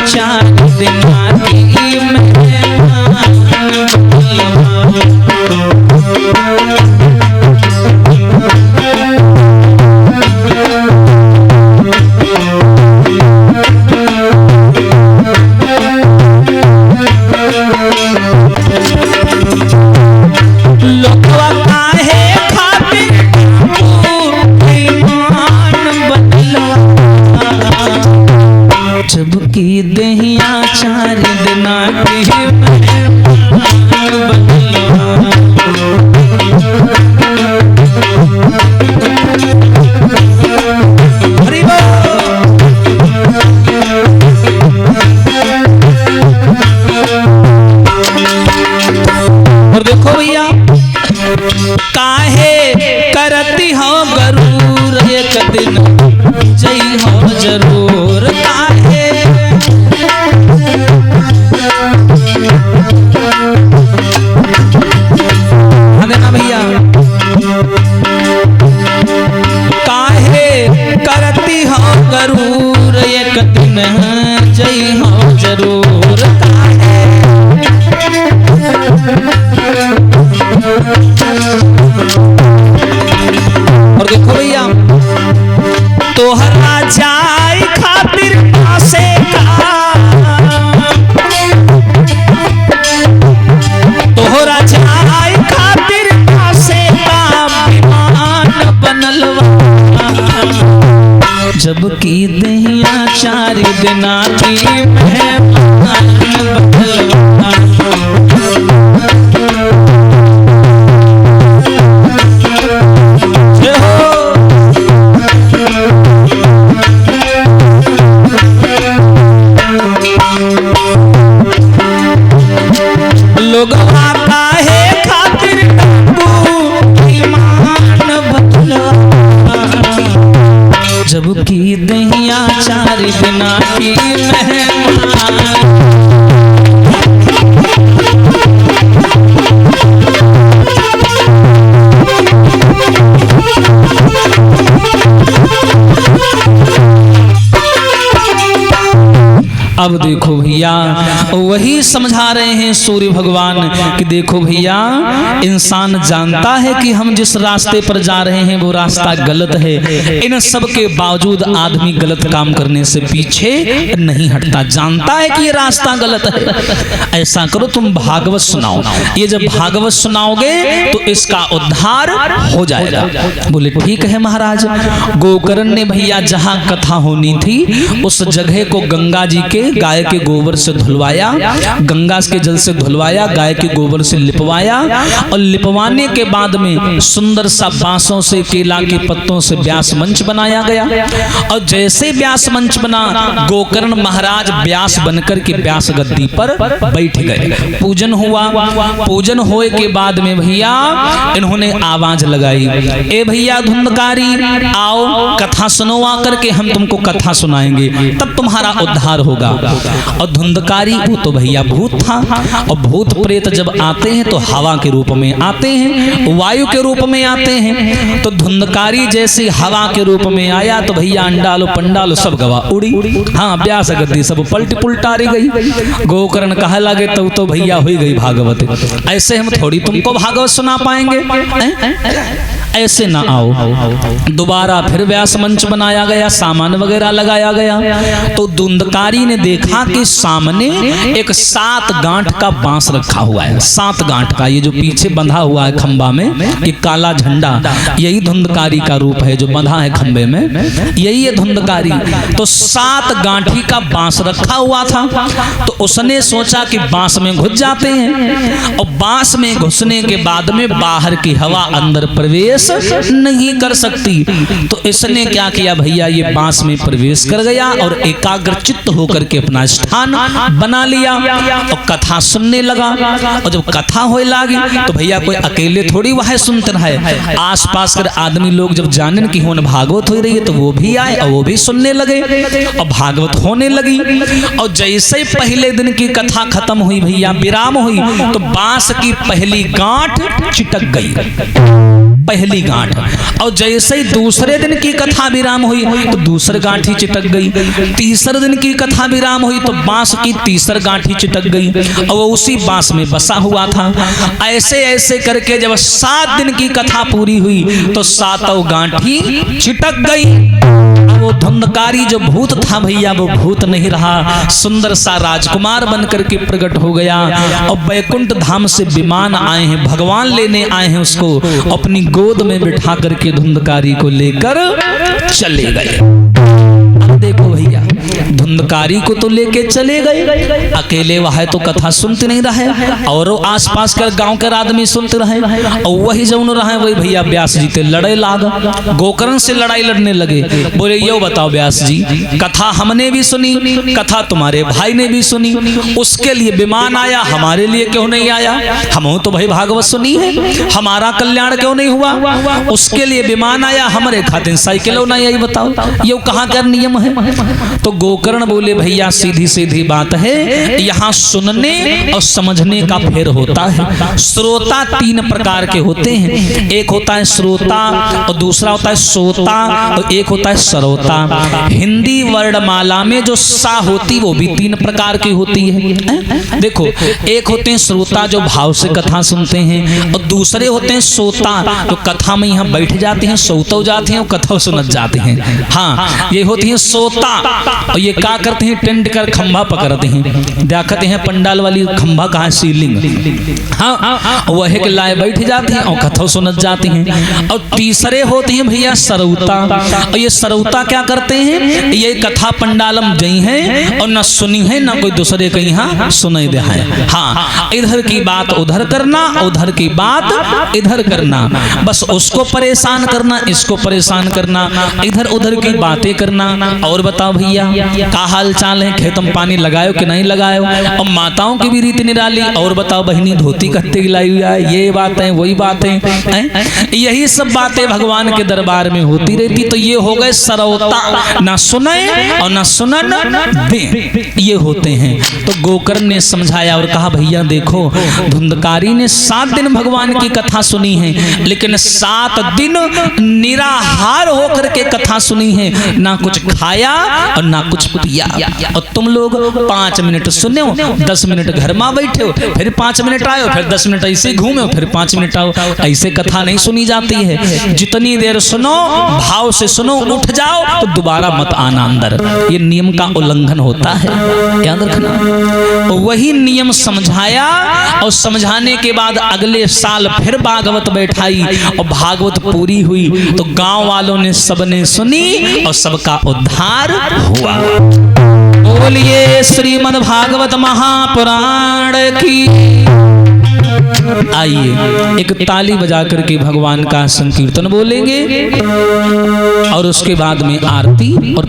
चार दिन जबकि दहिया चार दिना के और देखो भैया काहे करती हो गरूर एक दिन जई हो जरूर काहे देना भैया काहे करती हो गरूर एक दिन जई हो जरूर काहे और देखो भैया तोहरा जाय खातिर पासे का तोहरा जाय खातिर पासे का विमान बनलवा जबकि दहिया चार दिना की मेहमान बनलवा लोग काहे खातिर ईमान बदलवा जबकि दहिया चार दिना की मेहमान अब देखो भैया वही समझा रहे हैं सूर्य भगवान कि देखो भैया इंसान जानता है कि हम जिस रास्ते पर जा रहे हैं वो रास्ता गलत है, इन सब के बावजूद आदमी गलत काम करने से पीछे नहीं हटता, जानता है कि ये रास्ता गलत है। ऐसा करो तुम भागवत सुनाओ, ये जब भागवत सुनाओगे तो इसका उद्धार हो जाएगा। बोले ठीक है महाराज। गोकर्ण ने भैया जहां कथा होनी थी उस जगह को गंगा जी के गाय के गोबर से धुलवाया, गंगा के जल से धुलवाया, गाय के गोबर से लिपवाया और लिपवाने के बाद में सुंदर सा बांसों से केला के पत्तों से व्यास मंच बनाया गया। और जैसे व्यास मंच बना गोकर्ण महाराज व्यास बनकर के व्यास गद्दी पर बैठ गए। पूजन हुआ, पूजन होए के बाद में भैया इन्होंने आवाज लगाई, ए भैया धुंधकारी आओ कथा सुनो आकर के, हम तुमको कथा सुनाएंगे तब तुम्हारा उद्धार होगा। और धुंधकारी वो तो भैया भूत था, और भूत प्रेत जब आते हैं तो हवा के रूप में आते हैं, वायु के रूप में आते हैं। तो धुंधकारी जैसे हवा के रूप में आया तो भैया अंडालो पंडालो सब गवा उड़ी, हाँ व्यास गद्दी सब पलटी पुलटारी गई। गोकर्ण कह लगे तब तो भैया हुई गई भागवत, ऐसे हम थोड़ी तुमको भागवत सुना पाएंगे, ऐसे ना आओ। दोबारा फिर व्यास मंच बनाया गया, सामान वगैरह लगाया गया। तो धुंधकारी ने देखा कि सामने एक 7 गांठ का बांस रखा हुआ है, 7 गांठ का, ये जो पीछे बंधा हुआ है खंबा में, ये काला झंडा, यही धुंधकारी का रूप है जो बंधा है खंबे में, यही है धुंधकारी। तो 7 गांठी का बांस रखा हुआ था। तो उसने सोचा कि बांस में घुस जाते हैं, और बांस में घुसने के बाद में बाहर की हवा अंदर प्रवेश नहीं कर सकती। तो इसने क्या किया भैया, ये बांस में प्रवेश कर गया और एकाग्रचित्त होकर के अपना स्थान बना लिया और कथा सुनने लगा। और जब कथा होने लगी तो भैया कोई अकेले थोड़ी वह सुनते है, आसपास कर आदमी लोग जब जानन कि होने भागवत हो रही है तो वो भी आए और वो भी सुनने लगे और भागवत होने लगी। और जैसे पहले दिन की कथा खत्म हुई भैया, विराम हुई, तो बांस की पहली गांठ चिटक गई। पहली गांठ। और जैसे ही दूसरे दिन की कथा विराम हुई तो दूसरी गांठी चिटक गई, तीसरे दिन की कथा विराम हुई तो बांस की तीसरी गांठी चिटक गई और वो उसी बांस में बसा हुआ था। ऐसे ऐसे करके जब 7 दिन की कथा पूरी हुई तो 7 गांठी चिटक गई। वो धुंधकारी जो भूत था भैया वो भूत नहीं रहा, सुंदर सा राजकुमार बनकर के प्रकट हो गया और बैकुंठ धाम से विमान आए हैं, भगवान लेने आए हैं उसको, अपनी गोद में बिठा करके धुंधकारी को लेकर चले गए। देखो भैया धुंधकारी को तो लेके चले गए, अकेले वह तो कथा सुनते नहीं रहे और आसपास के गांव के आदमी सुनते रहे और वही जौन रहे वही भैया व्यास जी ते लड़े लाग, गोकर्ण से लड़ाई लड़ने लगे। बोले यो बताओ व्यास जी, कथा हमने भी सुनी, कथा तुम्हारे भाई ने भी सुनी, उसके लिए विमान आया, हमारे लिए क्यों नहीं आया? हम तो भाई भागवत सुनी है, हमारा कल्याण क्यों नहीं हुआ? उसके लिए विमान आया, हमारे खातिर साइकिलों नहीं आई, बताओ ये कहाँ का नियम है? तो गोकर्ण बोले भैया सीधी सीधी बात है, यहाँ सुनने और समझने का फेर होता है। श्रोता 3 प्रकार के होते हैं, एक होता है श्रोता और दूसरा होता है सोता और एक होता है सरोता। हिंदी वर्णमाला में जो सा होती वो भी 3 प्रकार की होती है। देखो एक होते हैं श्रोता जो भाव से कथा सुनते हैं और दूसरे होते हैं सोता जो कथा में यहाँ बैठ जाते हैं, सोतो जाते हैं और कथा सुनत जाते हैं। हाँ ये होती है सोता और ये क्या करते हैं, टेंट कर खंभा पकड़ते हैं, देखते हैं पंडाल वाली खंभा कहाँ सीलिंग, हाँ वह के लाए बैठ जाते हैं और कथा सुनत जाते हैं। और तीसरे होते हैं भैया सरौता, और ये सरौता क्या करते हैं, ये कथा पंडालम जई है और न सुनी है न कोई दूसरे के यहाँ सुनाई दे है। हाँ इधर की बात उधर करना, उधर की बात इधर करना, बस उसको परेशान करना, इसको परेशान करना, इधर उधर की बातें करना। और बताओ भैया का हाल चाल है, खेतों में पानी लगायो कि नहीं लगायो? और माताओं की भी रीति निराली। और बताओ बहनी धोती कत्ते लाई हुई है, ये बातें वही बातें, यही सब बातें भगवान के दरबार में होती रहती। तो ये हो गए सरौता, ना सुने और ना सुनन दे, ये होते हैं। तो गोकर्ण ने समझाया और कहा भैया देखो धुंधकारी ने 7 दिन भगवान की कथा सुनी है, लेकिन 7 दिन निराहार होकर के कथा सुनी है, ना कुछ खाया और ना कुछ पिया। और तुम लोग 5 मिनट सुने हो, 10 मिनट घर में बैठे हो, फिर 5 मिनट आए हो, फिर 10 मिनट ऐसे घूमे हो, फिर 5 मिनट आओ। ऐसे कथा नहीं सुनी जाती है। जितनी देर सुनो भाव से सुनो, उठ जाओ तो दोबारा मत आना अंदर, ये नियम का उल्लंघन होता है, याद रखना। वही नियम समझाया और समझाने के बाद अगले साल फिर भागवत बैठाई और भागवत पूरी हुई तो गांव वालों ने सबने सुनी और सबका उद्धार हुआ। बोलिए श्रीमद् भागवत महापुराण की। आइए एक ताली बजा करके भगवान का संकीर्तन बोलेंगे और उसके बाद में आरती और